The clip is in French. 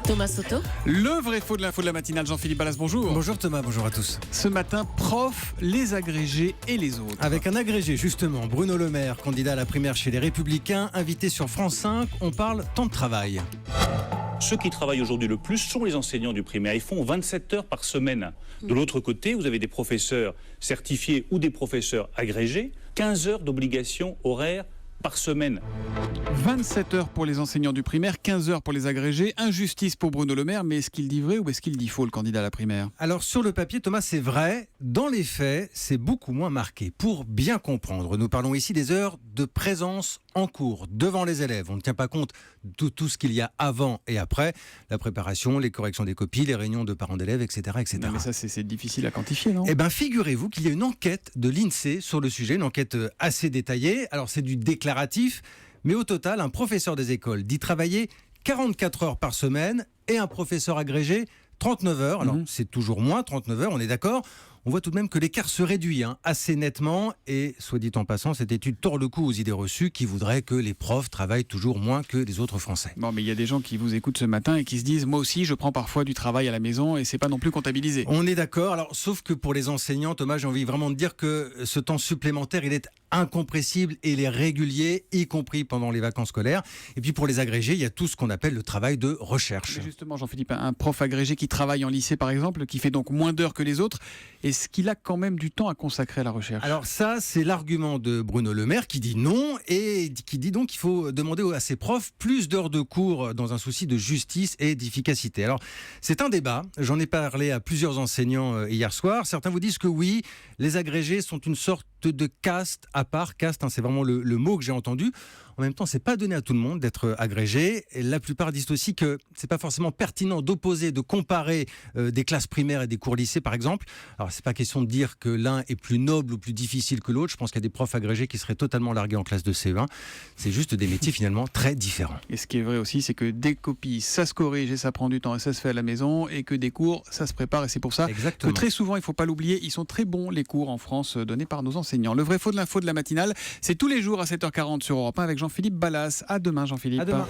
Thomas Soto. Le vrai faux de l'info de la matinale, Jean-Philippe Ballas, bonjour. Bonjour Thomas, bonjour à tous. Ce matin, prof, les agrégés et les autres. Avec un agrégé justement, Bruno Le Maire, candidat à la primaire chez les Républicains, invité sur France 5, on parle temps de travail. Ceux qui travaillent aujourd'hui le plus sont les enseignants du primaire. Ils font 27 heures par semaine. De l'autre côté, vous avez des professeurs certifiés ou des professeurs agrégés, 15 heures d'obligation horaire par semaine. 27 heures pour les enseignants du primaire, 15 heures pour les agrégés. Injustice pour Bruno Le Maire, mais est-ce qu'il dit vrai ou est-ce qu'il dit faux, le candidat à la primaire ? Alors sur le papier, Thomas, c'est vrai. Dans les faits, c'est beaucoup moins marqué. Pour bien comprendre, nous parlons ici des heures de présence en cours, devant les élèves. On ne tient pas compte de tout ce qu'il y a avant et après. La préparation, les corrections des copies, les réunions de parents d'élèves, etc. etc. Non, mais ça, c'est difficile à quantifier, non ? Eh bien, figurez-vous qu'il y a une enquête de l'INSEE sur le sujet, une enquête assez détaillée. Alors, c'est du déclaratif, mais au total, un professeur des écoles dit travailler 44 heures par semaine et un professeur agrégé 39 heures. Alors, c'est toujours moins, 39 heures, on est d'accord. On voit tout de même que l'écart se réduit assez nettement. Et, soit dit en passant, cette étude tord le cou aux idées reçues qui voudraient que les profs travaillent toujours moins que les autres Français. Bon, mais il y a des gens qui vous écoutent ce matin et qui se disent « Moi aussi, je prends parfois du travail à la maison et c'est pas non plus comptabilisé. » On est d'accord. Alors, sauf que pour les enseignants, Thomas, j'ai envie vraiment de dire que ce temps supplémentaire, il est incompressible et il est régulier, y compris pendant les vacances scolaires. Et puis pour les agrégés, il y a tout ce qu'on appelle le travail de recherche. Mais justement, Jean-Philippe, un prof agrégé qui travaille en lycée, par exemple, qui fait donc moins d'heures que les autres, est-ce qu'il a quand même du temps à consacrer à la recherche ? Alors ça, c'est l'argument de Bruno Le Maire qui dit non et qui dit donc qu'il faut demander à ses profs plus d'heures de cours dans un souci de justice et d'efficacité. Alors, c'est un débat. J'en ai parlé à plusieurs enseignants hier soir. Certains vous disent que oui, les agrégés sont une sorte de caste à part. Caste, c'est vraiment le mot que j'ai entendu. En même temps, c'est pas donné à tout le monde d'être agrégé. Et la plupart disent aussi que c'est pas forcément pertinent d'opposer, de comparer des classes primaires et des cours lycée, par exemple. Alors, c'est pas question de dire que l'un est plus noble ou plus difficile que l'autre. Je pense qu'il y a des profs agrégés qui seraient totalement largués en classe de CE1. C'est juste des métiers finalement très différents. Et ce qui est vrai aussi, c'est que des copies, ça se corrige et ça prend du temps et ça se fait à la maison, et que des cours, ça se prépare, et c'est pour ça Exactement. que très souvent, il faut pas l'oublier, ils sont très bons, les cours en France donnés par nos enseignants. Le vrai faux de l'info de la matinale, c'est tous les jours à 7h40 sur Europe 1 avec Jean-Philippe Ballas. À demain, Jean-Philippe. À demain.